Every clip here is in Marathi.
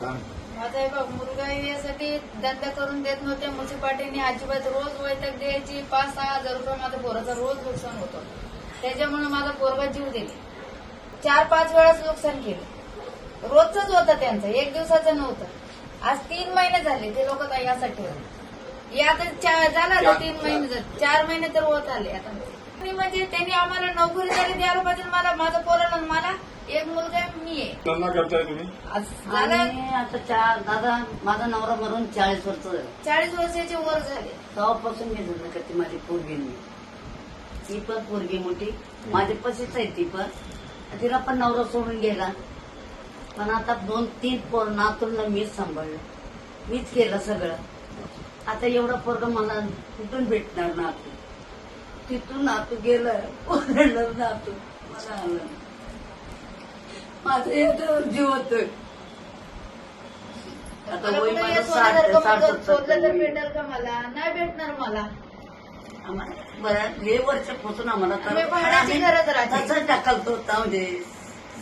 माझा हे बघ मुलगा यासाठी धंदा करून देत नव्हते. म्युन्सिपाल्टीने अजिबात रोज वैतक द्यायची. 5-6 हजार रुपये माझा पोराचा रोज नुकसान होतो. त्याच्यामुळे माझा पोरगा जीव दिले. 4-5 वेळाच नुकसान केलं. रोजच होतं त्यांचं, एक दिवसाचं नव्हतं. आज 3 महिने झाले ते लोक यासाठी होते. आता झाला 3 महिने, 4 महिने तर होत आले. आता म्हणजे त्यांनी आम्हाला नोकरी तरी द्यायला पाहिजे. मला माझा पोराला मला एक मुलगा मी आहे. लग्न करताय तुम्ही? आता दादा माझा नवरा मरून 40 वर्ष झाले. 40 वर्षाचे वर झाले. तेव्हापासून मी धंदा करते. माझी पोरगी ती पण पोरगी मोठी माझ्या पशीच आहे. ती पण तिला पण नवरा सोडून गेला. पण आता 2-3 नातूंना मीच सांभाळलं, मीच केलं सगळं. आता एवढा पोरगा मला कुठून भेटणार नातू? तिथून नातू गेलं, ओरडलं नातू मला आलं. माझं याच्यावर जीव होतोय. आता वय माझं 60-70 तर भेटेल का मला? नाही भेटणार मला. बरं हे वर्षापासून आम्हाला आम्ही भाड्याची गरज राहते. तसंच ढकलतो. म्हणजे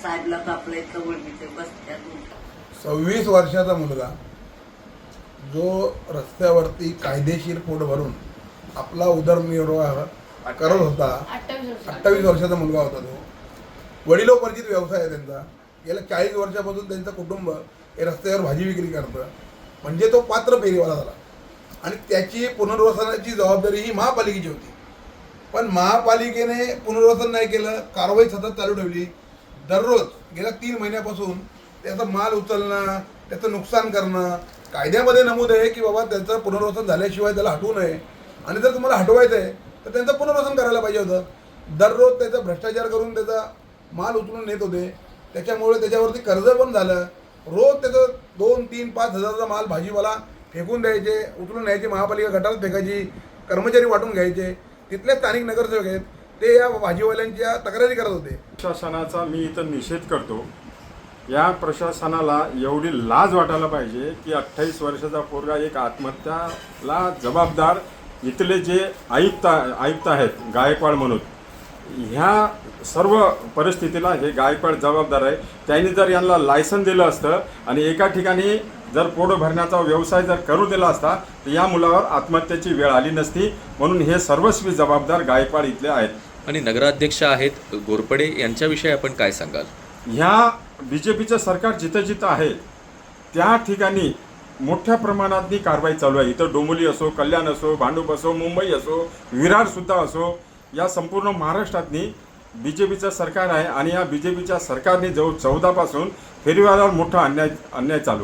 साहेबला आपल्या इथं वडीचे बसत्यात. 26 वर्षाचा मुलगा जो रस्त्यावरती कायदेशीर पोट भरून आपला उदरनिर्वाह करत होता. 28 वर्षाचा मुलगा होता तो. वडिलोपर्जित व्यवसाय आहे त्यांचा. गेल्या 40 वर्षापासून त्यांचं कुटुंब हे रस्त्यावर भाजी विक्री करतं. म्हणजे तो पात्र फेरीवाला झाला आणि त्याची पुनर्वसनाची जबाबदारी ही महापालिकेची होती. पण महापालिकेने पुनर्वसन नाही केलं. कारवाई सतत चालू ठेवली. दररोज गेल्या 3 महिन्यापासून त्याचा माल उचलणं, त्याचं नुकसान करणं. कायद्यामध्ये नमूद आहे की बाबा त्याचं पुनर्वसन झाल्याशिवाय त्याला हटवू नये आणि जर तुम्हाला हटवायचं आहे तर त्यांचं पुनर्वसन करायला पाहिजे होतं. दररोज त्याचा भ्रष्टाचार करून त्याचा माल उचलून नेत होते. त्याच्यामुळे त्याच्यावरती कर्ज पण झालं. रोज त्याचं 2-3-5 हजाराचा माल भाजीवाला फेकून द्यायचे, उचलून न्यायचे, महापालिका गटारात फेकायची, कर्मचारी वाटून घ्यायचे. तिथले स्थानिक नगरसेवक आहेत ते या भाजीवाल्यांच्या तक्रारी करत होते. प्रशासनाचा मी इथं निषेध करतो. या प्रशासनाला एवढी लाज वाटायला पाहिजे की 28 वर्षाचा पोरगा एक आत्महत्याला जबाबदार इथले जे आयुक्त आहेत गायकवाड म्हणून, ह्या सर्व परिस्थितीला हे गायकवाड जबाबदार आहे. त्यांनी जर यांना लायसन दिलं असतं आणि एका ठिकाणी जर पोट भरण्याचा व्यवसाय जर करू दिला असता तर या मुलावर आत्महत्येची वेळ आली नसती. म्हणून हे सर्वस्वी जबाबदार गायकवाड इथले आहेत. आणि नगराध्यक्ष आहेत घोरपडे, यांच्याविषयी आपण काय सांगाल? ह्या BJPचं सरकार जिथं जिथं आहे त्या ठिकाणी मोठ्या प्रमाणात कारवाई चालू आहे. इथं डोंबिवली असो, कल्याण असो, भांडूप असो, मुंबई असो, विरारसुद्धा असो, या संपूर्ण महाराष्ट्रातनी BJPचं सरकार आहे. आणि या BJPच्या सरकारने जवळ 14 पासून फेरीवाल्यावर मोठा अन्याय चालू आहे.